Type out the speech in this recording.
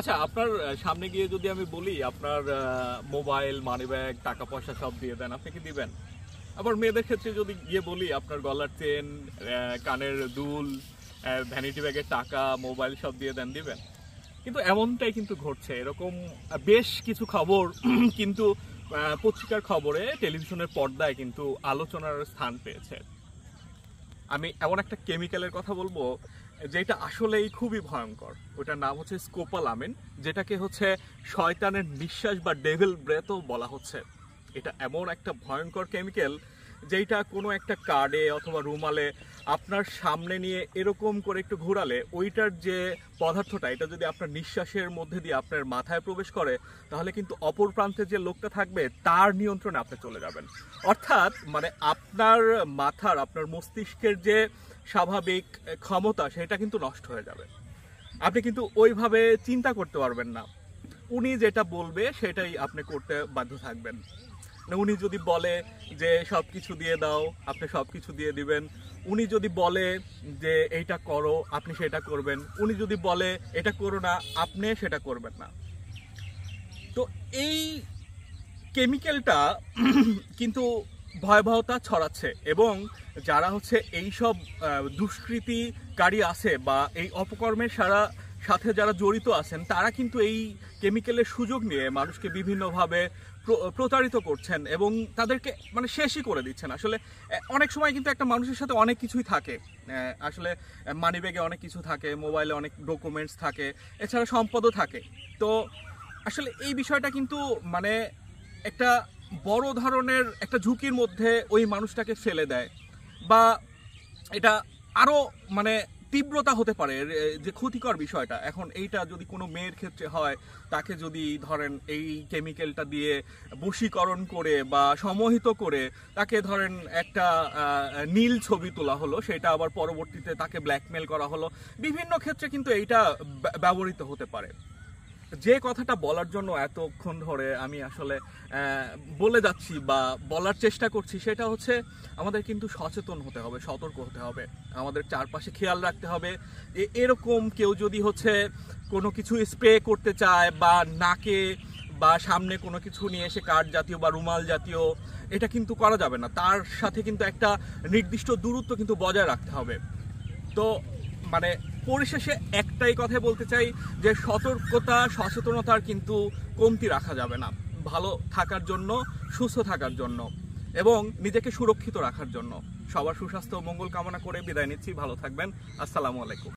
আচ্ছা, আপনার সামনে গিয়ে যদি আমি বলি আপনার মোবাইল, মানি ব্যাগ, টাকা পয়সা সব দিয়ে দেন, আপনি কি দিবেন? আবার মেয়েদের ক্ষেত্রে যদি গিয়ে বলি আপনার গলার চেন, কানের দুল, ভ্যানিটি ব্যাগের টাকা, মোবাইল সব দিয়ে দেন, দিবেন? কিন্তু এমনটাই কিন্তু ঘটছে। এরকম বেশ কিছু খবর কিন্তু পত্রিকার খবরে, টেলিভিশনের পর্দায় কিন্তু আলোচনার স্থান পেয়েছে। আমি এমন একটা কেমিক্যালের কথা বলবো যেটা আসলেই খুবই ভয়ঙ্কর। ওটার নাম হচ্ছে স্কোপোলামিন, যেটাকে হচ্ছে শয়তানের নিঃশ্বাস বা ডেভিল ব্রেথও বলা হচ্ছে। এটা এমন একটা ভয়ঙ্কর কেমিক্যাল যেটা কোনো একটা কার্ডে অথবা রুমালে আপনার সামনে নিয়ে এরকম করে একটু ঘোরালে ওইটার যে পদার্থটা, এটা যদি আপনার নিঃশ্বাসের মধ্যে দিয়ে আপনার মাথায় প্রবেশ করে, তাহলে কিন্তু অপর প্রান্তে যে লোকটা থাকবে তার নিয়ন্ত্রণে আপনি চলে যাবেন। অর্থাৎ মানে আপনার মাথার, আপনার মস্তিষ্কের যে স্বাভাবিক ক্ষমতা সেটা কিন্তু নষ্ট হয়ে যাবে। আপনি কিন্তু ওইভাবে চিন্তা করতে পারবেন না। উনি যেটা বলবে সেটাই আপনি করতে বাধ্য থাকবেন। উনি যদি বলে যে সব কিছু দিয়ে দাও, আপনি সব কিছু দিয়ে দিবেন। উনি যদি বলে যে এইটা করো, আপনি সেটা করবেন। উনি যদি বলে এটা করো না, আপনি সেটা করবেন না। তো এই কেমিক্যালটা কিন্তু ভয়াবহতা ছড়াচ্ছে, এবং যারা হচ্ছে এইসব দুষ্কৃতিকারী আছে বা এই অপকর্মের সাথে যারা জড়িত আছেন, তারা কিন্তু এই কেমিক্যালের সুযোগ নিয়ে মানুষকে বিভিন্নভাবে প্রতারিত করছেন এবং তাদেরকে মানে শেষই করে দিচ্ছেন। আসলে অনেক সময় কিন্তু একটা মানুষের সাথে অনেক কিছুই থাকে, আসলে মানি ব্যাগে অনেক কিছু থাকে, মোবাইলে অনেক ডকুমেন্টস থাকে, এছাড়া সম্পদও থাকে। তো আসলে এই বিষয়টা কিন্তু মানে একটা বড় ধরনের একটা ঝুঁকির মধ্যে ওই মানুষটাকে ফেলে দেয়, বা এটা আরো মানে তীব্রতা হতে পারে যে ক্ষতিকর বিষয়টা। এখন এইটা যদি কোনো মেয়ের ক্ষেত্রে হয়, তাকে যদি ধরেন এই কেমিক্যালটা দিয়ে বশীকরণ করে বা সম্মোহিত করে তাকে ধরেন একটা নীল ছবি তোলা হলো, সেটা আবার পরবর্তীতে তাকে ব্ল্যাকমেল করা হলো, বিভিন্ন ক্ষেত্রে কিন্তু এইটা ব্যবহৃত হতে পারে। যে কথাটা বলার জন্য এতক্ষণ ধরে আমি আসলে বলে যাচ্ছি বা বলার চেষ্টা করছি, সেটা হচ্ছে আমাদের কিন্তু সচেতন হতে হবে, সতর্ক হতে হবে, আমাদের চারপাশে খেয়াল রাখতে হবে। এরকম কেউ যদি হচ্ছে কোনো কিছু স্প্রে করতে চায় বা নাকে বা সামনে কোনো কিছু নিয়ে এসে কাঠ জাতীয় বা রুমাল জাতীয়, এটা কিন্তু করা যাবে না। তার সাথে কিন্তু একটা নির্দিষ্ট দূরত্ব কিন্তু বজায় রাখতে হবে। তো মানে পরিশেষে একটাই কথা বলতে চাই যে সতর্কতা, সচেতনতার কিন্তু কমতি রাখা যাবে না, ভালো থাকার জন্য, সুস্থ থাকার জন্য এবং নিজেকে সুরক্ষিত রাখার জন্য। সবার সুস্বাস্থ্য ও মঙ্গল কামনা করে বিদায় নিচ্ছি। ভালো থাকবেন। আসসালামু আলাইকুম।